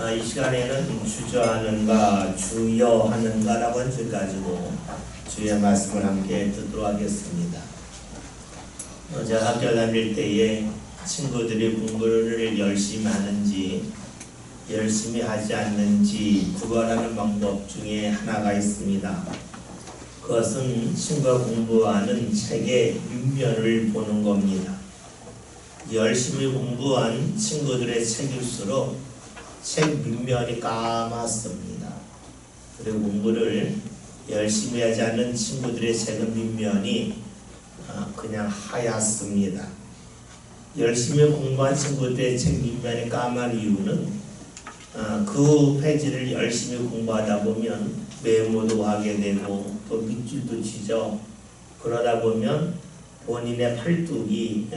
이 시간에는 주저하는가 주여하는가라고 한 줄 가지고 주의 말씀을 함께 듣도록 하겠습니다. 제가 학교 다닐 때에 친구들이 공부를 열심히 하는지 열심히 하지 않는지 구별하는 방법 중에 하나가 있습니다. 그것은 친구가 공부하는 책의 밑면을 보는 겁니다. 열심히 공부한 친구들의 책일수록 책 밑면이 까맣습니다. 그리고 공부를 열심히 하지 않는 친구들의 책은 밑면이 그냥 하얗습니다. 열심히 공부한 친구들의 책 밑면이 까만 이유는 그 페이지를 열심히 공부하다 보면 메모도 하게 되고 또 밑줄도 치죠. 그러다 보면 본인의 팔뚝이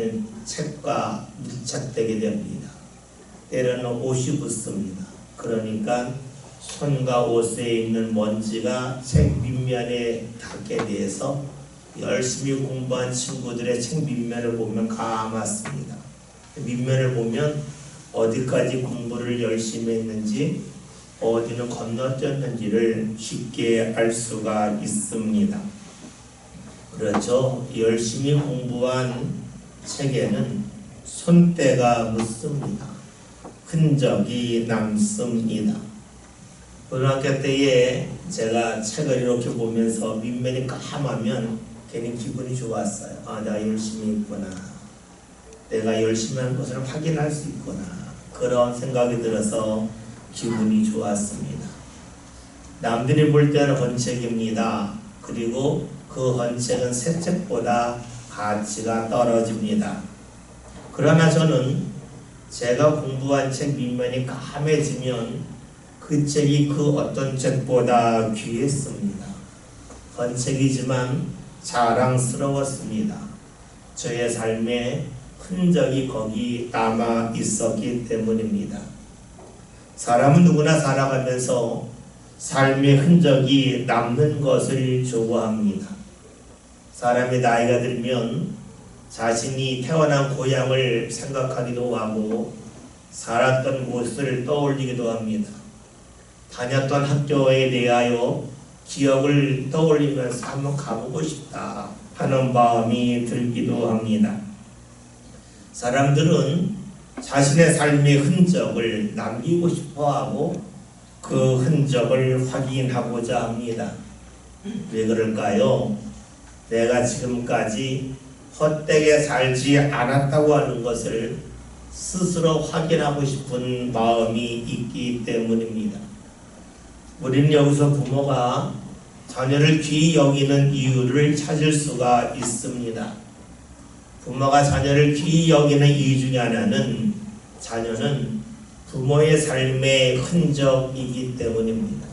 책과 밀착되게 됩니다. 때로는 옷이 붙습니다. 그러니까 손과 옷에 있는 먼지가 책 밑면에 닿게 돼서 열심히 공부한 친구들의 책 밑면을 보면 까맣습니다. 밑면을 보면 어디까지 공부를 열심히 했는지 어디는 건너뛰었는지를 쉽게 알 수가 있습니다. 그렇죠. 열심히 공부한 책에는 손때가 묻습니다. 흔적이 남습니다. 고등학교 때에 제가 책을 이렇게 보면서 밑면이 까마면 괜히 기분이 좋았어요. 내가 열심히 했구나. 내가 열심히 한 것을 확인할 수 있구나. 그런 생각이 들어서 기분이 좋았습니다. 남들이 볼 때는 헌책입니다. 그리고 그 헌책은 새 책보다 가치가 떨어집니다. 그러나 저는 제가 공부한 책 밑면이 까매지면 그 책이 그 어떤 책보다 귀했습니다. 헌책이지만 자랑스러웠습니다. 저의 삶에 흔적이 거기 남아 있었기 때문입니다. 사람은 누구나 살아가면서 삶의 흔적이 남는 것을 좋아합니다. 사람이 나이가 들면 자신이 태어난 고향을 생각하기도 하고 살았던 곳을 떠올리기도 합니다. 다녔던 학교에 대하여 기억을 떠올리면서 한번 가보고 싶다 하는 마음이 들기도 합니다. 사람들은 자신의 삶의 흔적을 남기고 싶어하고 그 흔적을 확인하고자 합니다. 왜 그럴까요? 내가 지금까지 헛되게 살지 않았다고 하는 것을 스스로 확인하고 싶은 마음이 있기 때문입니다. 우리는 여기서 부모가 자녀를 귀히 여기는 이유를 찾을 수가 있습니다. 부모가 자녀를 귀히 여기는 이유 중에 하나는 자녀는 부모의 삶의 흔적이기 때문입니다.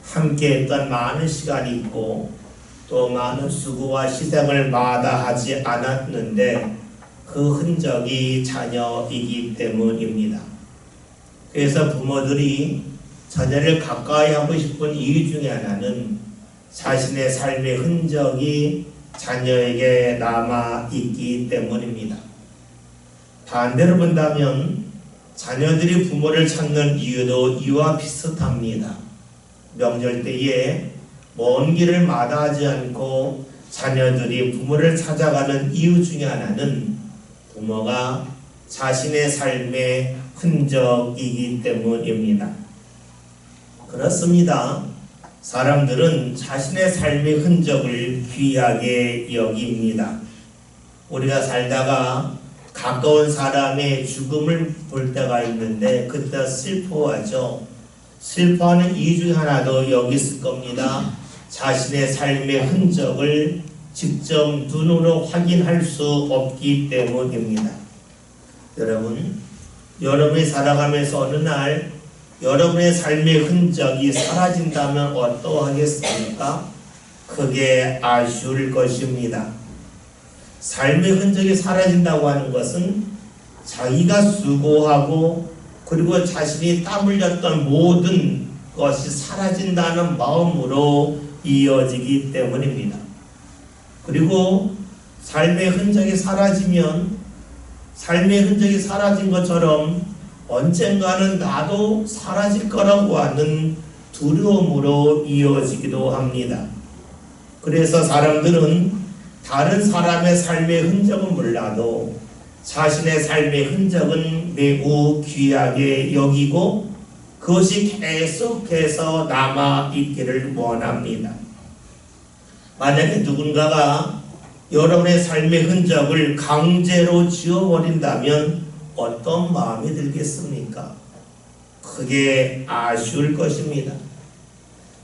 함께 했던 많은 시간이 있고 또 많은 수고와 희생을 마다하지 않았는데 그 흔적이 자녀이기 때문입니다. 그래서 부모들이 자녀를 가까이 하고 싶은 이유 중에 하나는 자신의 삶의 흔적이 자녀에게 남아있기 때문입니다. 반대로 본다면 자녀들이 부모를 찾는 이유도 이와 비슷합니다. 명절 때에 먼 길을 마다하지 않고 자녀들이 부모를 찾아가는 이유 중에 하나는 부모가 자신의 삶의 흔적이기 때문입니다. 그렇습니다. 사람들은 자신의 삶의 흔적을 귀하게 여깁니다. 우리가 살다가 가까운 사람의 죽음을 볼 때가 있는데 그때 슬퍼하죠. 슬퍼하는 이유 중 하나도 여기 있을 겁니다. 자신의 삶의 흔적을 직접 눈으로 확인할 수 없기 때문입니다. 여러분, 여러분이 살아가면서 어느 날 여러분의 삶의 흔적이 사라진다면 어떠하겠습니까? 크게 아쉬울 것입니다. 삶의 흔적이 사라진다고 하는 것은 자기가 수고하고 그리고 자신이 땀 흘렸던 모든 것이 사라진다는 마음으로 이어지기 때문입니다. 그리고 삶의 흔적이 사라지면 삶의 흔적이 사라진 것처럼 언젠가는 나도 사라질 거라고 하는 두려움으로 이어지기도 합니다. 그래서 사람들은 다른 사람의 삶의 흔적은 몰라도 자신의 삶의 흔적은 매우 귀하게 여기고 그것이 계속해서 남아있기를 원합니다. 만약에 누군가가 여러분의 삶의 흔적을 강제로 지워버린다면 어떤 마음이 들겠습니까? 크게 아쉬울 것입니다.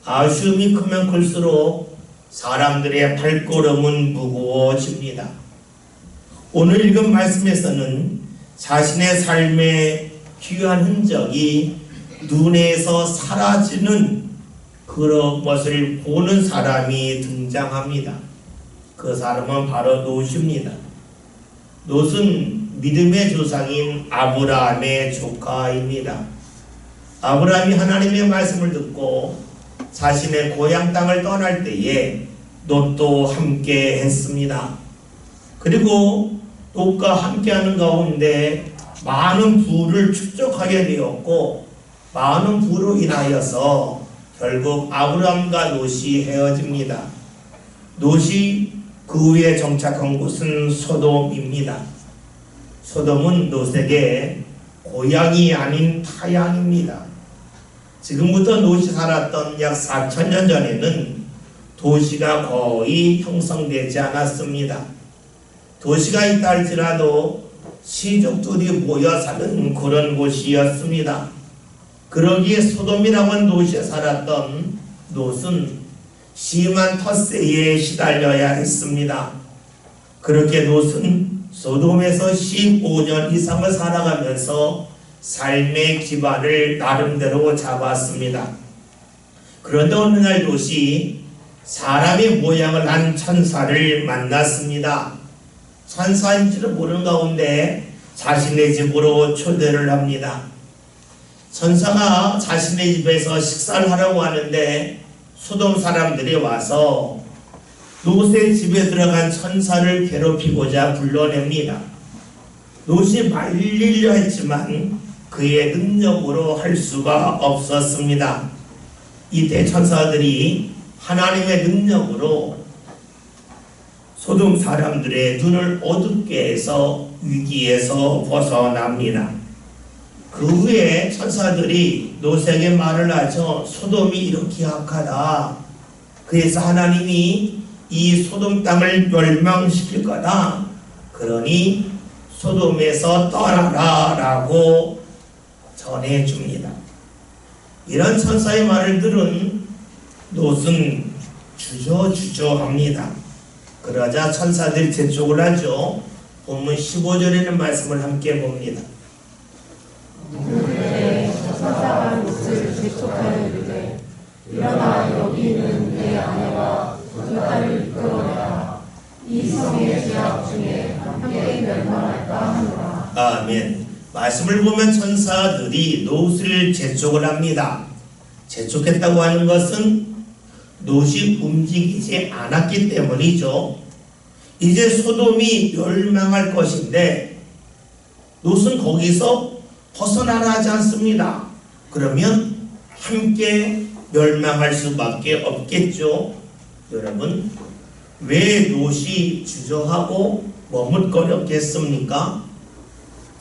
아쉬움이 크면 클수록 사람들의 발걸음은 무거워집니다. 오늘 읽은 말씀에서는 자신의 삶의 귀한 흔적이 눈에서 사라지는 그런 것을 보는 사람이 등장합니다. 그 사람은 바로 롯입니다. 롯은 믿음의 조상인 아브라함의 조카입니다. 아브라함이 하나님의 말씀을 듣고 자신의 고향 땅을 떠날 때에 롯도 함께 했습니다. 그리고 롯과 함께하는 가운데 많은 부를 축적하게 되었고 많은 부로 인하여서 결국 아브라함과 롯이 헤어집니다. 롯이 그 후에 정착한 곳은 소돔입니다. 소돔은 롯에게 고향이 아닌 타향입니다. 지금부터 롯이 살았던 약 4,000년 전에는 도시가 거의 형성되지 않았습니다. 도시가 있다 할지라도 시족들이 모여 사는 그런 곳이었습니다. 그러기에 소돔이라고 하는 도시에 살았던 롯은 심한 텃세에 시달려야 했습니다. 그렇게 롯은 소돔에서 15년 이상을 살아가면서 삶의 기반을 나름대로 잡았습니다. 그런데 어느 날 롯이 사람의 모양을 한 천사를 만났습니다. 천사인지를 모르는 가운데 자신의 집으로 초대를 합니다. 천사가 자신의 집에서 식사를 하려고 하는데 소돔 사람들이 와서 롯의 집에 들어간 천사를 괴롭히고자 불러냅니다. 롯이 말리려 했지만 그의 능력으로 할 수가 없었습니다. 이때 천사들이 하나님의 능력으로 소돔 사람들의 눈을 어둡게 해서 위기에서 벗어납니다. 그 후에 천사들이 롯에게 말을 하죠. 소돔이 이렇게 악하다. 그래서 하나님이 이 소돔 땅을 멸망시킬 거다. 그러니 소돔에서 떠나라 라고 전해줍니다. 이런 천사의 말을 들은 롯은 주저주저합니다. 그러자 천사들이 재촉을 하죠. 본문 15절에는 말씀을 함께 봅니다. 그때 천사가 롯을 재촉하여 이르되 일어나 여기 있는 내 아내와 두 딸을 이끌어내라. 이 성의 죄악 중에 함께 멸망할까 하노라. 아멘. 말씀을 보면 천사들이 롯을 재촉을 합니다. 재촉했다고 하는 것은 롯이 움직이지 않았기 때문이죠. 이제 소돔이 멸망할 것인데 롯은 거기서 벗어나라 하지 않습니다. 그러면 함께 멸망할 수밖에 없겠죠. 여러분, 왜 롯이 주저하고 머뭇거렸겠습니까?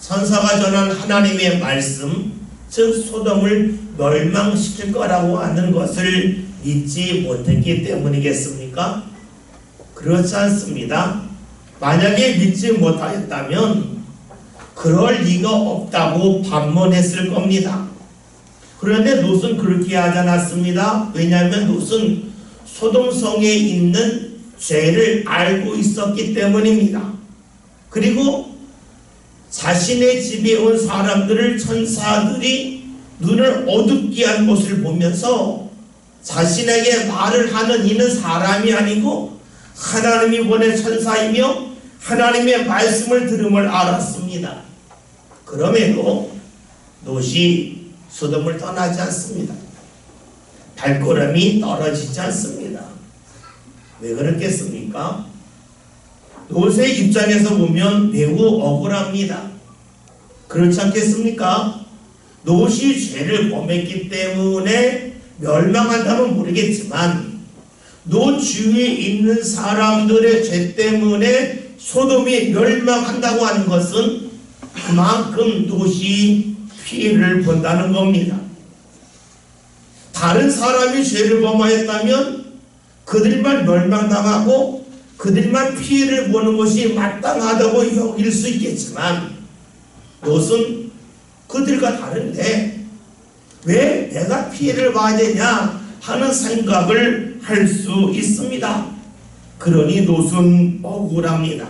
천사가 전한 하나님의 말씀, 즉 소돔을 멸망시킬 거라고 하는 것을 믿지 못했기 때문이겠습니까? 그렇지 않습니다. 만약에 믿지 못하였다면 그럴 리가 없다고 반문했을 겁니다. 그런데 롯은 그렇게 하지 않았습니다. 왜냐하면 롯은 소돔성에 있는 죄를 알고 있었기 때문입니다. 그리고 자신의 집에 온 사람들을 천사들이 눈을 어둡게 한 것을 보면서 자신에게 말을 하는 이는 사람이 아니고 하나님이 보낸 천사이며 하나님의 말씀을 들음을 알았습니다. 그럼에도 롯이 소돔을 떠나지 않습니다. 발걸음이 떨어지지 않습니다. 왜 그렇겠습니까? 롯의 입장에서 보면 매우 억울합니다. 그렇지 않겠습니까? 롯이 죄를 범했기 때문에 멸망한다면 모르겠지만 롯 주위에 있는 사람들의 죄 때문에 소돔이 멸망한다고 하는 것은 그만큼 롯이 피해를 본다는 겁니다. 다른 사람이 죄를 범하였다면 그들만 멸망당하고 그들만 피해를 보는 것이 마땅하다고 여길 수 있겠지만 롯은 그들과 다른데 왜 내가 피해를 봐야 되냐 하는 생각을 할 수 있습니다. 그러니 롯은 억울합니다.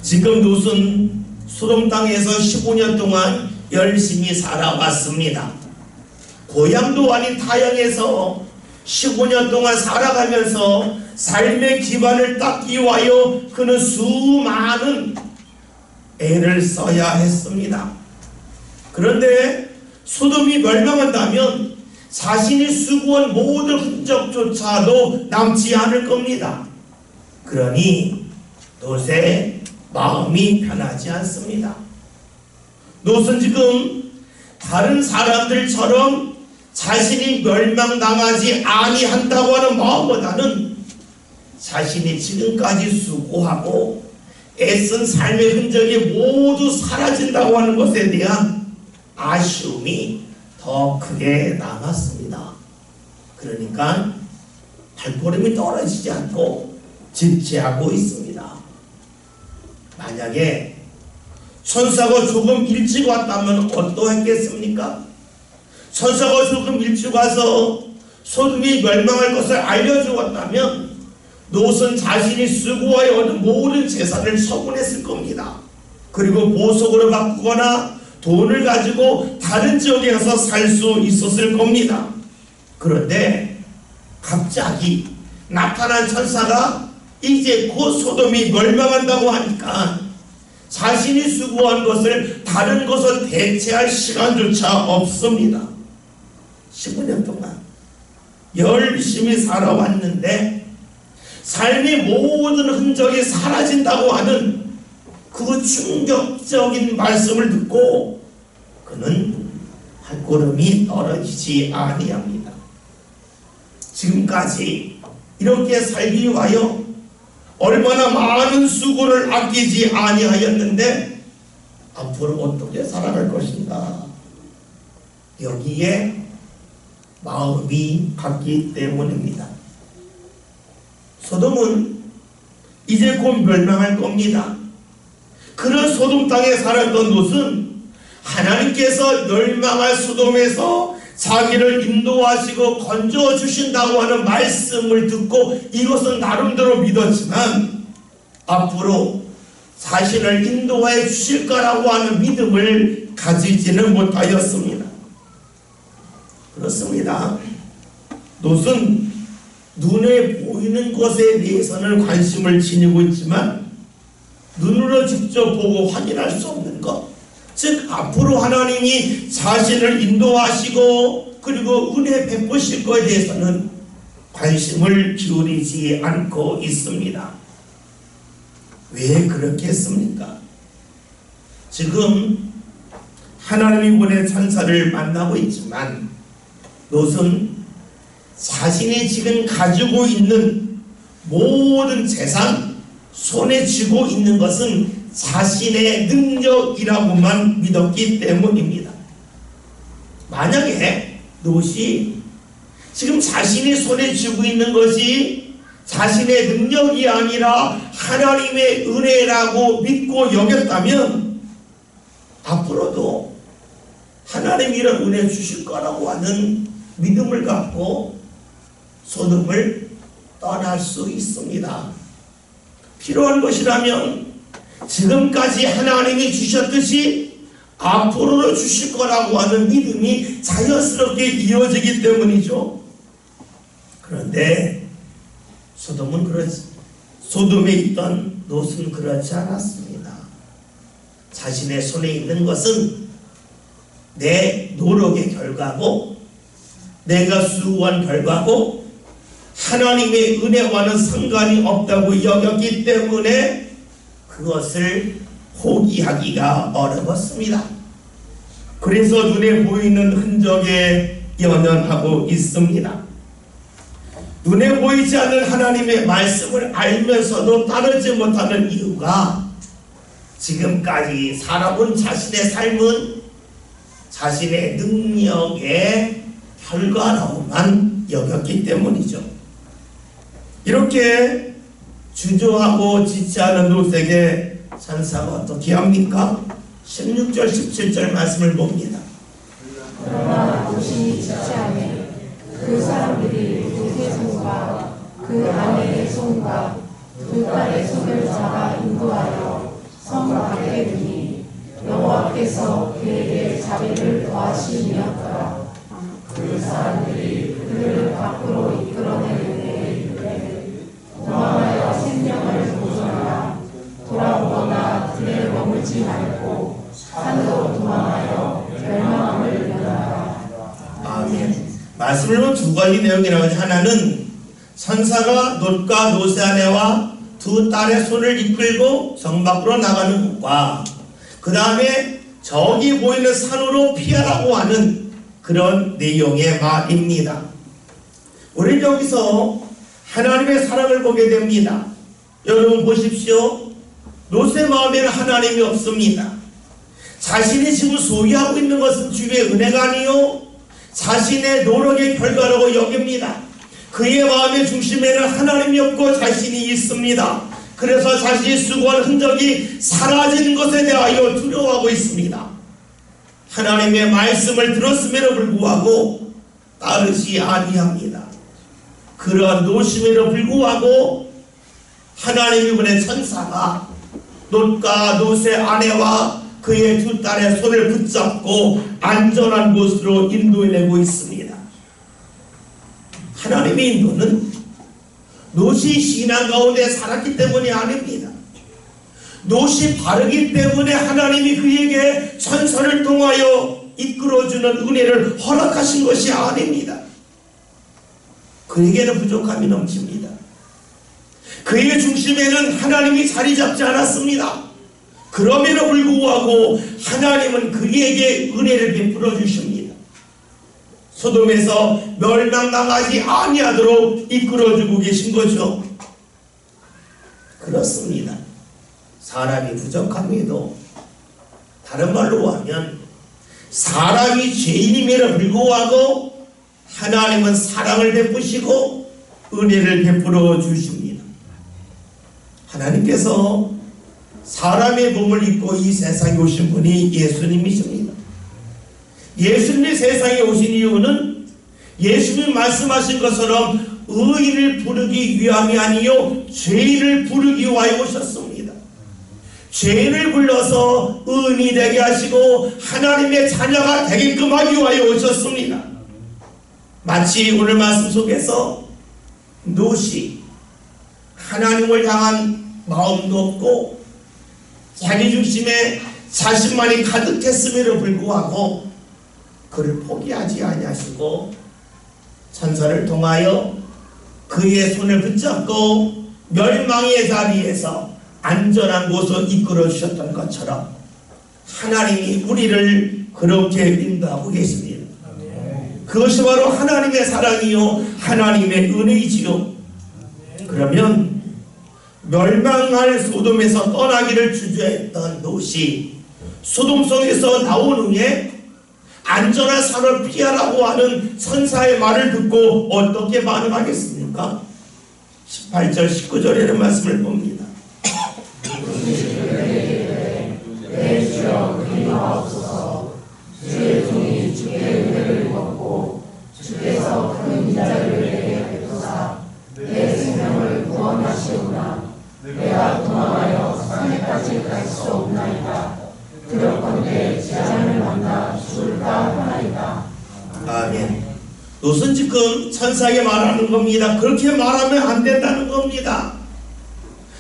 지금 롯은 소돔 땅에서 15년 동안 열심히 살아왔습니다. 고향도 아닌 타향에서 15년 동안 살아가면서 삶의 기반을 닦기 위하여 그는 수많은 애를 써야 했습니다. 그런데 소돔이 멸망한다면 자신이 수고한 모든 흔적조차도 남지 않을 겁니다. 그러니 롯의 마음이 편하지 않습니다. 롯은 지금 다른 사람들처럼 자신이 멸망당하지 아니한다고 하는 마음보다는 자신이 지금까지 수고하고 애쓴 삶의 흔적이 모두 사라진다고 하는 것에 대한 아쉬움이 더 크게 남았습니다. 그러니까 발걸음이 떨어지지 않고 집체하고 있습니다. 만약에 천사가 조금 일찍 왔다면 어떠했겠습니까? 천사가 조금 일찍 와서 소돔이 멸망할 것을 알려주었다면 롯은 자신이 수고하여 얻은 모든 재산을 처분했을 겁니다. 그리고 보석으로 바꾸거나 돈을 가지고 다른 지역에 가서 살 수 있었을 겁니다. 그런데 갑자기 나타난 천사가 이제 곧 소돔이 멸망한다고 하니까 자신이 수고한 것을 다른 것을 대체할 시간조차 없습니다. 15년 동안 열심히 살아왔는데 삶의 모든 흔적이 사라진다고 하는 그 충격적인 말씀을 듣고 그는 발걸음이 떨어지지 아니합니다. 지금까지 이렇게 살기 위하여 얼마나 많은 수고를 아끼지 아니하였는데 앞으로 어떻게 살아갈 것인가, 여기에 마음이 갔기 때문입니다. 소돔은 이제 곧 멸망할 겁니다. 그런 소돔 땅에 살았던 롯은 하나님께서 멸망할 소돔에서 자기를 인도하시고 건져주신다고 하는 말씀을 듣고 이것은 나름대로 믿었지만 앞으로 자신을 인도해 주실 거라고 하는 믿음을 가지지는 못하였습니다. 그렇습니다. 롯은 눈에 보이는 것에 대해서는 관심을 지니고 있지만 눈으로 직접 보고 확인할 수 없는 것, 즉 앞으로 하나님이 자신을 인도하시고 그리고 은혜 베푸실 것에 대해서는 관심을 기울이지 않고 있습니다. 왜 그렇게 했습니까? 지금 하나님이 보낸 천사를 만나고 있지만 롯은 자신이 지금 가지고 있는 모든 재산, 손에 쥐고 있는 것은 자신의 능력이라고만 믿었기 때문입니다. 만약에 롯이 지금 자신이 손에 쥐고 있는 것이 자신의 능력이 아니라 하나님의 은혜라고 믿고 여겼다면 앞으로도 하나님이 이런 은혜 주실 거라고 하는 믿음을 갖고 소돔을 떠날 수 있습니다. 필요한 것이라면 지금까지 하나님이 주셨듯이 앞으로도 주실 거라고 하는 믿음이 자연스럽게 이어지기 때문이죠. 그런데 소돔에 있던 롯은 그렇지 않았습니다. 자신의 손에 있는 것은 내 노력의 결과고 내가 수고한 결과고 하나님의 은혜와는 상관이 없다고 여겼기 때문에 그것을 포기하기가 어려웠습니다. 그래서 눈에 보이는 흔적에 연연하고 있습니다. 눈에 보이지 않는 하나님의 말씀을 알면서도 따르지 못하는 이유가 지금까지 살아본 자신의 삶은 자신의 능력의 결과로만 여겼기 때문이죠. 이렇게 주저하고 지체하는 롯에게 천사가 어떻게 합니까? 16절 17절 말씀을 봅니다. 그러나 롯이 지체하매 그 사람들이 롯의 손과 그 아내의 손과 두 딸의 손을 잡아 인도하여 성 밖에 두니 여호와께서 그에게 자비를 더하심이었더라. 그 사람들이 그를 밖으로 이끌어내는데 이르되 도망하여 생명을 보존하라. 돌아오거나 들에 머물지 말고 산으로 도망하여 멸망함을 면하라. 아멘. 말씀을 보면 두 가지 내용이 나오죠. 하나는 천사가 롯과 롯의 아내와 두 딸의 손을 이끌고 성 밖으로 나가는 것과 그 다음에 저기 보이는 산으로 피하라고 하는 그런 내용의 말입니다. 우리는 여기서 하나님의 사랑을 보게 됩니다. 여러분 보십시오. 롯의 마음에는 하나님이 없습니다. 자신이 지금 소유하고 있는 것은 주의 은혜가 아니요 자신의 노력의 결과라고 여깁니다. 그의 마음의 중심에는 하나님이 없고 자신이 있습니다. 그래서 자신이 수고한 흔적이 사라지는 것에 대하여 두려워하고 있습니다. 하나님의 말씀을 들었음에도 불구하고 따르지 아니합니다. 그러한 노심에도 불구하고 하나님이 보낸 천사가 롯과 롯의 아내와 그의 두 딸의 손을 붙잡고 안전한 곳으로 인도해내고 있습니다. 하나님의 인도는 롯이 신앙 가운데 살았기 때문이 아닙니다. 롯이 바르기 때문에 하나님이 그에게 천사를 통하여 이끌어주는 은혜를 허락하신 것이 아닙니다. 그에게는 부족함이 넘칩니다. 그의 중심에는 하나님이 자리 잡지 않았습니다. 그럼에도 불구하고 하나님은 그에게 은혜를 베풀어 주십니다. 소돔에서 멸망당하지 아니하도록 이끌어주고 계신 거죠. 그렇습니다. 사람이 부족함에도 다른 말로 하면 사람이 죄인임에도 불구하고 하나님은 사랑을 베푸시고 은혜를 베풀어 주십니다. 하나님께서 사람의 몸을 입고 이 세상에 오신 분이 예수님이십니다. 예수님이 세상에 오신 이유는 예수님이 말씀하신 것처럼 의인을 부르기 위함이 아니요 죄인을 부르기 위하여 오셨습니다. 죄인을 불러서 의인이 되게 하시고 하나님의 자녀가 되게끔 하기 위하여 오셨습니다. 마치 오늘 말씀 속에서 롯이 하나님을 향한 마음도 없고 자기 중심에 자신만이 가득했음에도 불구하고 그를 포기하지 아니하시고 천사를 통하여 그의 손을 붙잡고 멸망의 자리에서 안전한 곳으로 이끌어 주셨던 것처럼 하나님이 우리를 그렇게 인도하고 계십니다. 그것이 바로 하나님의 사랑이요 하나님의 은혜이지요. 그러면 멸망할 소돔에서 떠나기를 주저했던 롯이 소돔성에서 나온 후에 안전한 산을 피하라고 하는 천사의 말을 듣고 어떻게 반응하겠습니까? 18절 19절에는 말씀을 봅니다. 내 주여 그리하옵소서. 주의 종이 주의 은혜를 입었고 주께서 그 인자를 내게 베푸사 내 생명을 구원하시오나 내가 도망하여 산에까지 갈 수 없나이다. 그렇건대 재앙을 만나 죽을까 하나이다. 아멘. 롯은 지금 천사에게 말하는 겁니다. 그렇게 말하면 안 된다는 겁니다.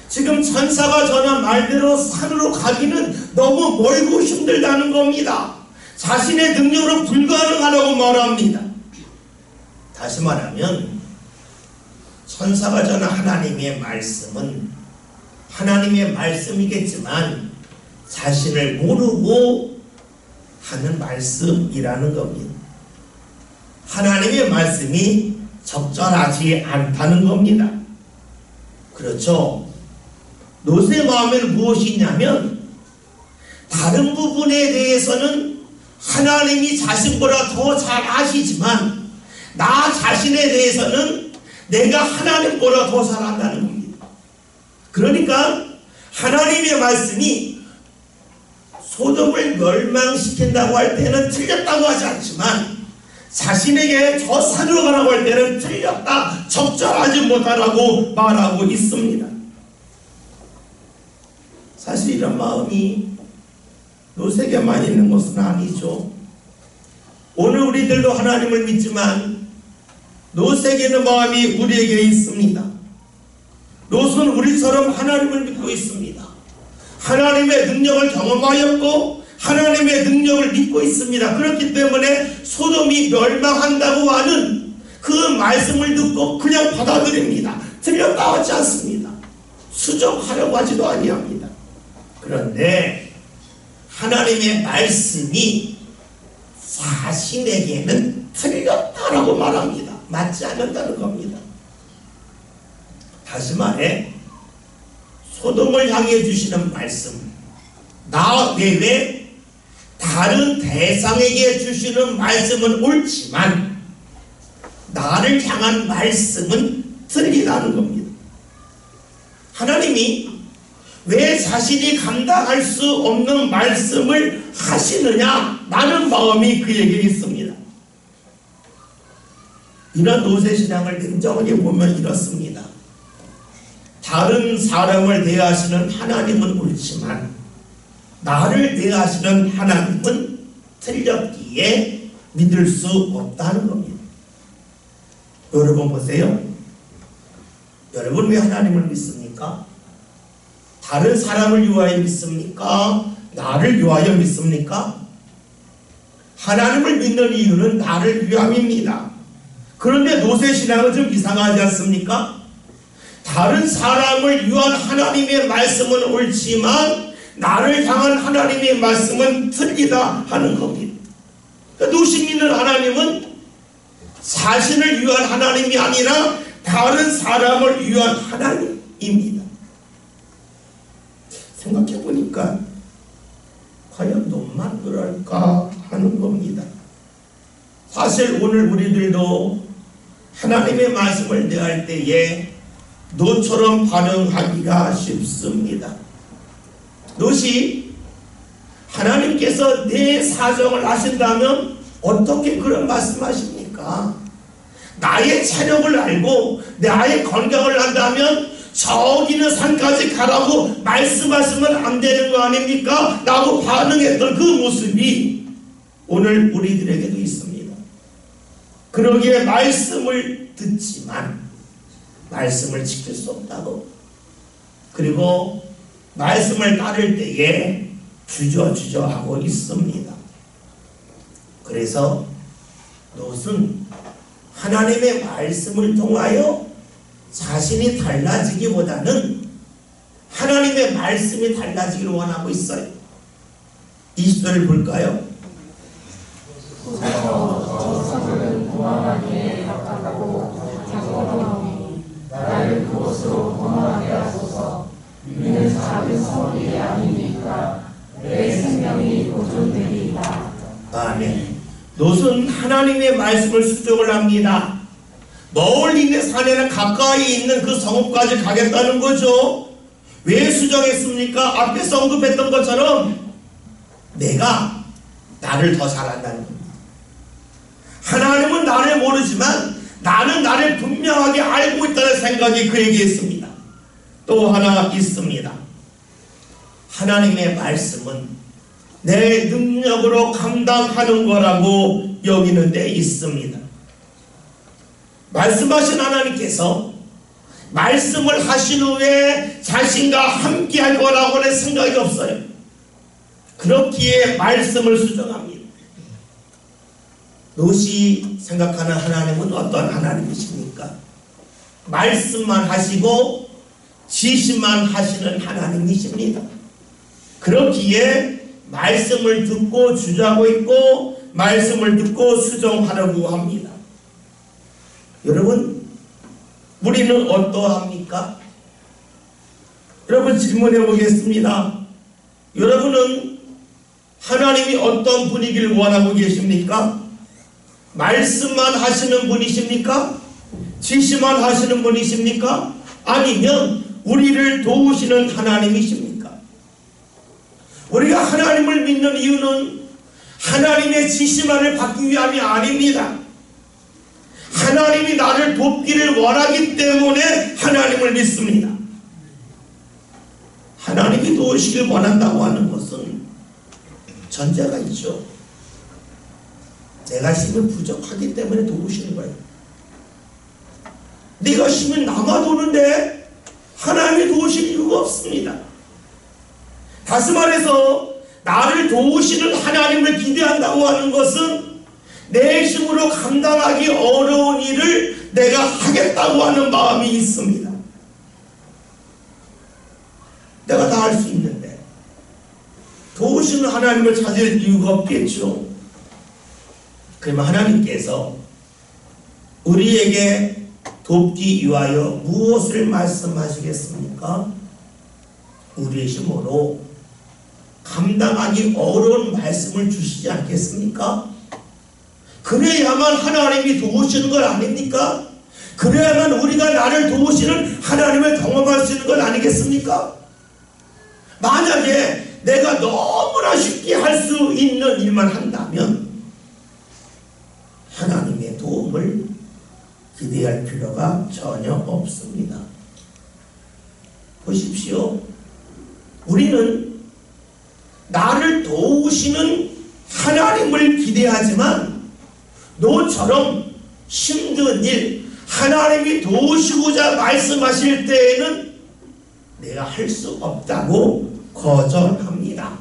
지금 천사가 전한 말대로 산으로 가기는 너무 멀고 힘들다는 겁니다. 자신의 능력으로 불가능하다고 말합니다. 다시 말하면 천사가 전한 하나님의 말씀은 하나님의 말씀이겠지만 자신을 모르고 하는 말씀이라는 겁니다. 하나님의 말씀이 적절하지 않다는 겁니다. 그렇죠? 롯의 마음에는 무엇이 있냐면 다른 부분에 대해서는 하나님이 자신보다 더 잘 아시지만 나 자신에 대해서는 내가 하나님보다 더 잘 안다는 겁니다. 그러니까 하나님의 말씀이 소돔을 멸망시킨다고 할 때는 틀렸다고 하지 않지만 자신에게 저 산으로 가라고 할 때는 틀렸다, 적절하지 못하다고 말하고 있습니다. 사실 이런 마음이 롯에게만 있는 것은 아니죠. 오늘 우리들도 하나님을 믿지만 롯에게 있는 마음이 우리에게 있습니다. 롯은 우리처럼 하나님을 믿고 있습니다. 하나님의 능력을 경험하였고 하나님의 능력을 믿고 있습니다. 그렇기 때문에 소돔이 멸망한다고 하는 그 말씀을 듣고 그냥 받아들입니다. 틀렸다고 하지 않습니다. 수정하려고 하지도 아니합니다. 그런데 하나님의 말씀이 자신에게는 틀렸다라고 말합니다. 맞지 않는다는 겁니다. 다시 말해 소돔을 향해 주시는 말씀, 나 외에 다른 대상에게 주시는 말씀은 옳지만 나를 향한 말씀은 틀리다는 겁니다. 하나님이 왜 자신이 감당할 수 없는 말씀을 하시느냐 라는 마음이 그에게 있습니다. 이런 롯의 신앙을 냉정하게 보면 이렇습니다. 다른 사람을 대하시는 하나님은 옳지만 나를 대하시는 하나님은 틀렸기에 믿을 수 없다는 겁니다. 여러분 보세요. 여러분 왜 하나님을 믿습니까? 다른 사람을 위하여 믿습니까? 나를 위하여 믿습니까? 하나님을 믿는 이유는 나를 위함입니다. 그런데 롯의 신앙은 좀 이상하지 않습니까? 다른 사람을 위한 하나님의 말씀은 옳지만 나를 향한 하나님의 말씀은 틀리다 하는 겁니다. 롯이 믿는 하나님은 자신을 위한 하나님이 아니라 다른 사람을 위한 하나님입니다. 생각해보니까 과연 롯만 그럴까 하는 겁니다. 사실 오늘 우리들도 하나님의 말씀을 대할 때에 롯처럼 반응하기가 쉽습니다. 롯이 하나님께서 내 사정을 아신다면 어떻게 그런 말씀하십니까? 나의 체력을 알고 나의 건강을 안다면 저기 있는 산까지 가라고 말씀하시면 안 되는 거 아닙니까? 라고 반응했던 그 모습이 오늘 우리들에게도 있습니다. 그러기에 말씀을 듣지만 말씀을 지킬 수 없다고, 그리고 말씀을 따를 때에 주저하고 있습니다. 그래서 롯은 하나님의 말씀을 통하여 자신이 달라지기보다는 하나님의 말씀이 달라지기를 원하고 있어요. 20절을 볼까요? 저성은 도망하기에 가깝고 장거리니 나를 그곳으로 도망하게 하소서. 이는 작은 성이 아니니까 내 생명이 보존되리이다. 아멘. 롯은 하나님의 말씀을 수정을 합니다. 멀리 있는 산에는 가까이 있는 그 성읍까지 가겠다는 거죠. 왜 수정했습니까? 앞에서 언급했던 것처럼 내가 나를 더 잘 안다는 겁니다. 하나님은 나를 모르지만 나는 나를 분명하게 알고 있다는 생각이 그에게 있습니다. 또 하나 있습니다. 하나님의 말씀은 내 능력으로 감당하는 거라고 여기는 데 있습니다. 말씀하신 하나님께서 말씀을 하신 후에 자신과 함께 할 거라고는 생각이 없어요. 그렇기에 말씀을 수정합니다. 롯이 생각하는 하나님은 어떤 하나님이십니까? 말씀만 하시고 지시만 하시는 하나님이십니다. 그렇기에 말씀을 듣고 주저하고 있고 말씀을 듣고 수정하려고 합니다. 여러분, 우리는 어떠합니까? 여러분, 질문해 보겠습니다. 여러분은 하나님이 어떤 분위기를 원하고 계십니까? 말씀만 하시는 분이십니까? 지시만 하시는 분이십니까? 아니면 우리를 도우시는 하나님이십니까? 우리가 하나님을 믿는 이유는 하나님의 지시만을 받기 위함이 아닙니다. 하나님이 나를 돕기를 원하기 때문에 하나님을 믿습니다. 하나님이 도우시길 원한다고 하는 것은 전제가 있죠. 내가 힘이 부족하기 때문에 도우시는 거예요. 내가 힘이 남아 도는데 하나님이 도우실 이유가 없습니다. 다시 말해서 나를 도우시는 하나님을 기대한다고 하는 것은 내 힘으로 감당하기 어려운 일을 내가 하겠다고 하는 마음이 있습니다. 내가 다 할 수 있는데 도우시는 하나님을 찾을 이유가 없겠죠. 그러면 하나님께서 우리에게 돕기 위하여 무엇을 말씀하시겠습니까? 우리의 힘으로 감당하기 어려운 말씀을 주시지 않겠습니까? 그래야만 하나님이 도우시는 것 아닙니까? 그래야만 우리가 나를 도우시는 하나님을 경험할 수 있는 것 아니겠습니까? 만약에 내가 너무나 쉽게 할 수 있는 일만 한다면 하나님의 도움을 기대할 필요가 전혀 없습니다. 보십시오. 우리는 나를 도우시는 하나님을 기대하지만 너처럼 힘든 일, 하나님이 도우시고자 말씀하실 때에는 내가 할 수 없다고 거절합니다.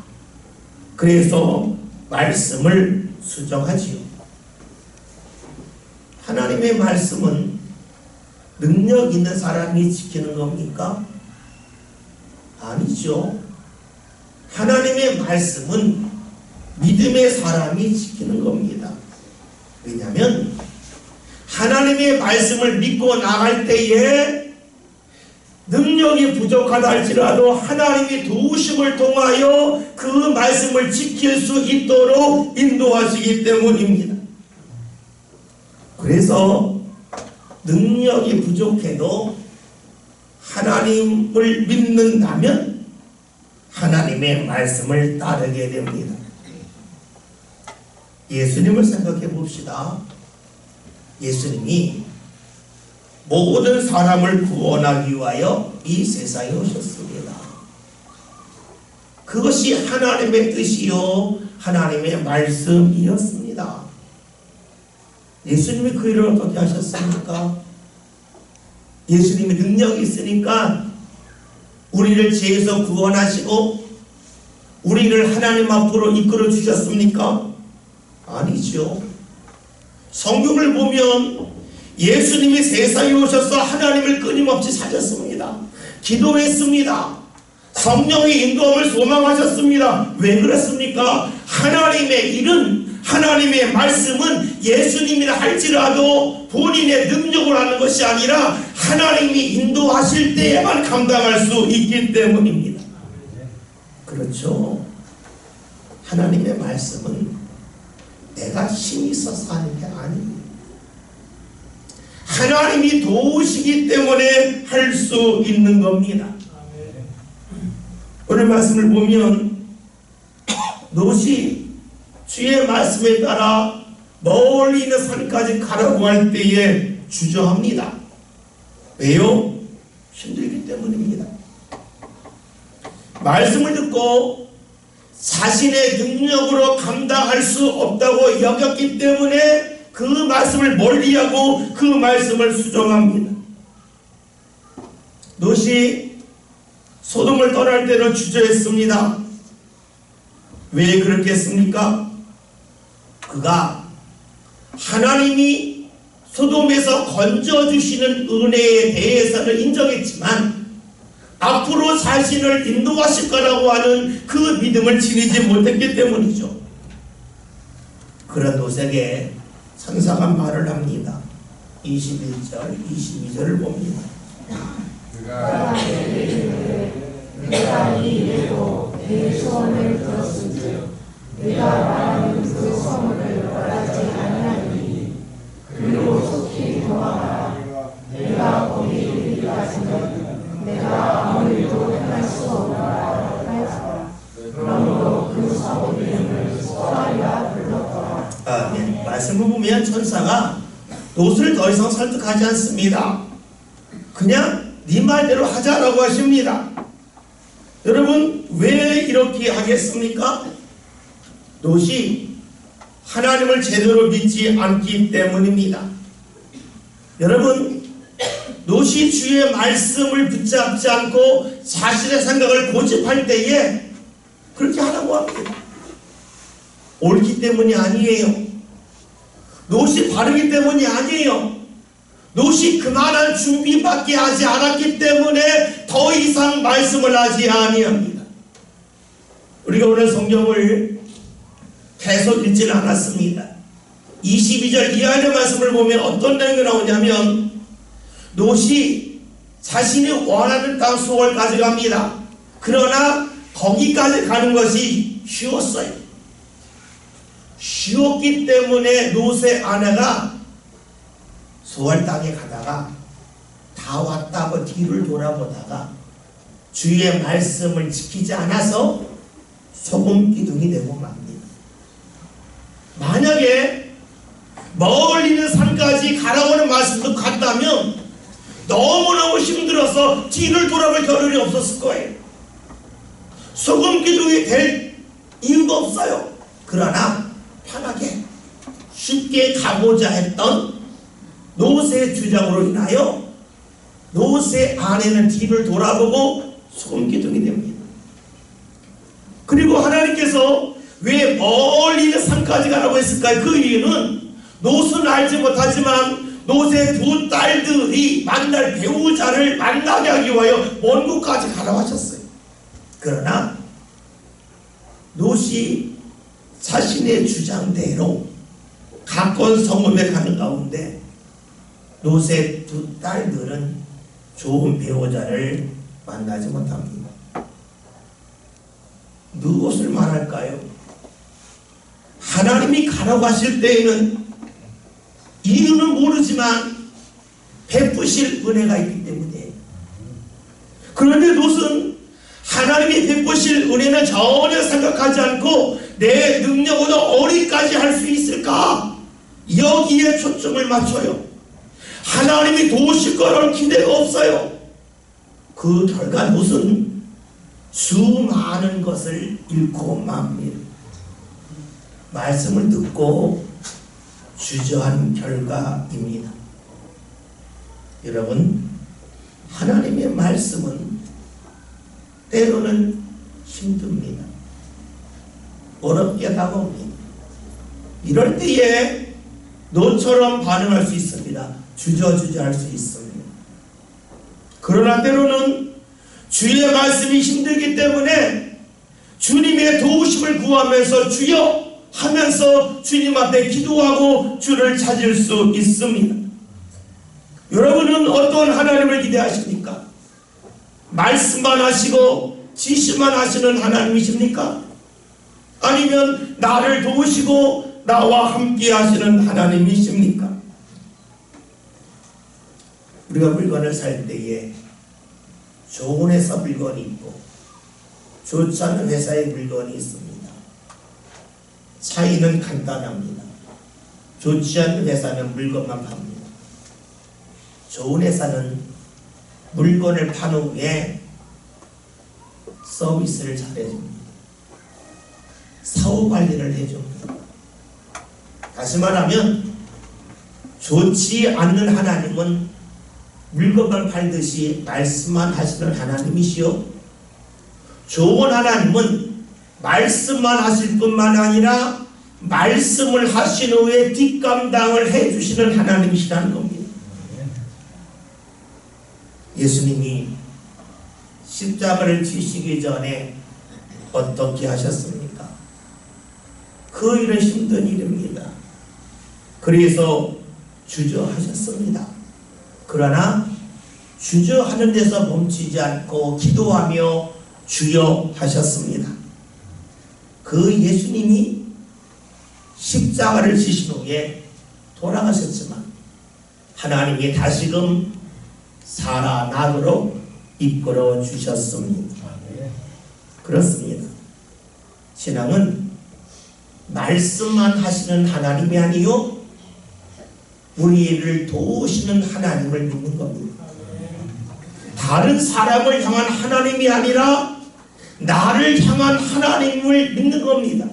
그래서 말씀을 수정하지요. 하나님의 말씀은 능력 있는 사람이 지키는 겁니까? 아니죠. 하나님의 말씀은 믿음의 사람이 지키는 겁니다. 왜냐하면 하나님의 말씀을 믿고 나갈 때에 능력이 부족하다 할지라도 하나님이 도우심을 통하여 그 말씀을 지킬 수 있도록 인도하시기 때문입니다. 그래서 능력이 부족해도 하나님을 믿는다면 하나님의 말씀을 따르게 됩니다. 예수님을 생각해 봅시다. 예수님이 모든 사람을 구원하기 위하여 이 세상에 오셨습니다. 그것이 하나님의 뜻이요 하나님의 말씀이었습니다. 예수님이 그 일을 어떻게 하셨습니까? 예수님이 능력이 있으니까 우리를 죄에서 구원하시고 우리를 하나님 앞으로 이끌어 주셨습니까? 아니죠. 성경을 보면 예수님이 세상에 오셔서 하나님을 끊임없이 찾았습니다. 기도했습니다. 성령의 인도함을 소망하셨습니다. 왜 그렇습니까? 하나님의 일은, 하나님의 말씀은 예수님이라 할지라도 본인의 능력으로 하는 것이 아니라 하나님이 인도하실 때에만 감당할 수 있기 때문입니다. 그렇죠. 하나님의 말씀은 내가 힘이 있어서 하는 게 아닙니다. 하나님이 도우시기 때문에 할 수 있는 겁니다. 오늘 말씀을 보면 롯이 주의 말씀에 따라 멀리 있는 산까지 가라고 할 때에 주저합니다. 왜요? 힘들기 때문입니다. 말씀을 듣고 자신의 능력으로 감당할 수 없다고 여겼기 때문에 그 말씀을 멀리하고 그 말씀을 수정합니다. 롯이 소돔을 떠날 때는 주저했습니다. 왜 그렇겠습니까? 그가 하나님이 소돔에서 건져주시는 은혜에 대해서는 인정했지만 앞으로 자신을 인도하실 거라고 하는 그 믿음을 지니지 못했기 때문이죠. 그런 노색에 천사가 말을 합니다. 21절, 22절을 봅니다. 내가 이 일로 내 소원을 들었은즉 내가 말하는 그 소문을 말하지 아니하니 그리고 속히 도망하라. 내가 거기 이르기까지는 내가 아무 일도 행할 수 없노라 하였더라. 그러므로 그 성읍 이름을 소알이라 불렀더라. 네. 말씀을 보면 천사가 롯을 더 이상 설득하지 않습니다. 그냥 네 말대로 하자라고 하십니다. 여러분, 왜 이렇게 하겠습니까? 롯이 하나님을 제대로 믿지 않기 때문입니다. 여러분, 롯이 주의 말씀을 붙잡지 않고 자신의 생각을 고집할 때에 그렇게 하라고 합니다. 옳기 때문이 아니에요. 롯이 바르기 때문이 아니에요. 롯이 그만한 준비밖에 하지 않았기 때문에 더 이상 말씀을 하지 아니합니다. 우리가 오늘 성경을 계속 읽지는 않았습니다. 22절 이하의 말씀을 보면 어떤 내용이 나오냐면 롯이 자신이 원하는 땅 수월까지 갑니다. 그러나 거기까지 가는 것이 쉬웠어요. 쉬웠기 때문에 롯의 아내가 수월 땅에 가다가 다 왔다고 뒤를 돌아보다가 주의 말씀을 지키지 않아서 소금 기둥이 되고 맙니다. 만약에 멀리 있는 산까지 가라고는 말씀도 갔다면 너무너무 힘들어서 뒤를 돌아볼 겨를이 없었을 거예요. 소금 기둥이 될 이유가 없어요. 그러나 편하게 쉽게 가고자 했던 롯의 주장으로 인하여 롯의 아내는 뒤를 돌아보고 소금 기둥이 됩니다. 그리고 하나님께서 왜 멀리 있는 산까지 가라고 했을까요? 그 이유는 롯은 알지 못하지만 롯의 두 딸들이 만날 배우자를 만나게 하기 위하여 먼 곳까지 가라고 하셨어요. 그러나 롯이 자신의 주장대로 가까운 성읍에 가는 가운데 롯의 두 딸들은 좋은 배우자를 만나지 못합니다. 무엇을 말할까요? 하나님이 가라고 하실 때에는 이유는 모르지만 베푸실 은혜가 있기 때문에. 그런데 롯은 하나님이 베푸실 은혜는 전혀 생각하지 않고 내 능력으로 어디까지 할 수 있을까? 여기에 초점을 맞춰요. 하나님이 도우실 거라는 기대가 없어요. 그 결과 롯은 수많은 것을 잃고 맙니다. 말씀을 듣고 주저한 결과입니다. 여러분, 하나님의 말씀은 때로는 힘듭니다. 어렵게 다가옵니다. 이럴 때에 롯처럼 반응할 수 있습니다. 주저할 수 있습니다. 그러나 때로는 주의 말씀이 힘들기 때문에 주님의 도우심을 구하면서 주여 하면서 주님 앞에 기도하고 주를 찾을 수 있습니다. 여러분은 어떤 하나님을 기대하십니까? 말씀만 하시고 지시만 하시는 하나님이십니까? 아니면 나를 도우시고 나와 함께 하시는 하나님이십니까? 우리가 물건을 살 때에 좋은 회사 물건이 있고 좋지 않은 회사의 물건이 있습니다. 차이는 간단합니다. 좋지 않은 회사는 물건만 팝니다. 좋은 회사는 물건을 판 후에 서비스를 잘해줍니다. 사후 관리를 해줍니다. 다시 말하면 좋지 않는 하나님은 물건만 팔듯이 말씀만 하시는 하나님이시요, 좋은 하나님은 말씀만 하실 뿐만 아니라 말씀을 하신 후에 뒷감당을 해주시는 하나님이시라는 겁니다. 예수님이 십자가를 지시기 전에 어떻게 하셨습니까? 그 일은 힘든 일입니다. 그래서 주저하셨습니다. 그러나 주저하는 데서 멈추지 않고 기도하며 주여 하셨습니다. 그 예수님이 십자가를 지신 후에 돌아가셨지만 하나님이 다시금 살아나도록 이끌어 주셨습니다. 그렇습니다. 신앙은 말씀만 하시는 하나님이 아니요 우리를 도우시는 하나님을 믿는 겁니다. 다른 사람을 향한 하나님이 아니라 나를 향한 하나님을 믿는 겁니다.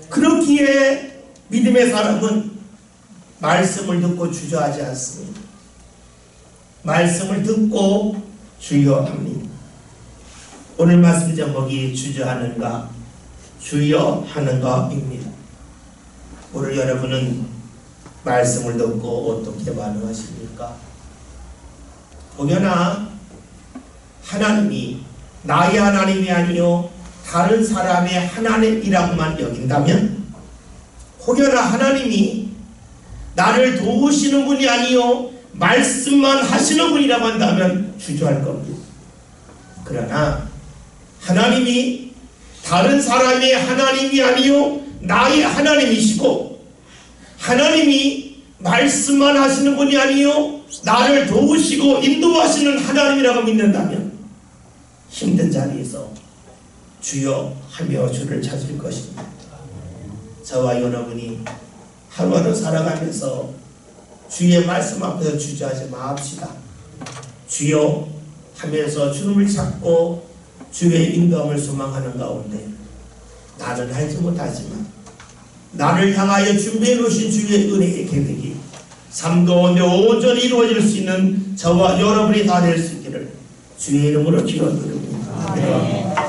그렇기에 믿음의 사람은 말씀을 듣고 주저하지 않습니다. 말씀을 듣고 주여합니다. 오늘 말씀 제목이 주저하는가 주여하는가입니다. 오늘 여러분은 말씀을 듣고 어떻게 반응하십니까? 혹여나 하나님이 나의 하나님이 아니요 다른 사람의 하나님이라고만 여긴다면, 혹여나 하나님이 나를 도우시는 분이 아니요 말씀만 하시는 분이라고 한다면 주저할 겁니다. 그러나 하나님이 다른 사람의 하나님이 아니요 나의 하나님이시고, 하나님이 말씀만 하시는 분이 아니요 나를 도우시고 인도하시는 하나님이라고 믿는다면 힘든 자리에서 주여 하며 주를 찾을 것입니다. 저와 여러분이 하루하루 살아가면서 주의 말씀 앞에서 주저하지 맙시다. 주여 하면서 주님을 찾고 주의 인도함을 소망하는 가운데 나는 알지 못하지만 나를 향하여 준비해 놓으신 주의 은혜의 계획이 삶 가운데 온전히 이루어질 수 있는 저와 여러분이 다 될 수 있기를 주의 이름으로 기원드립니다.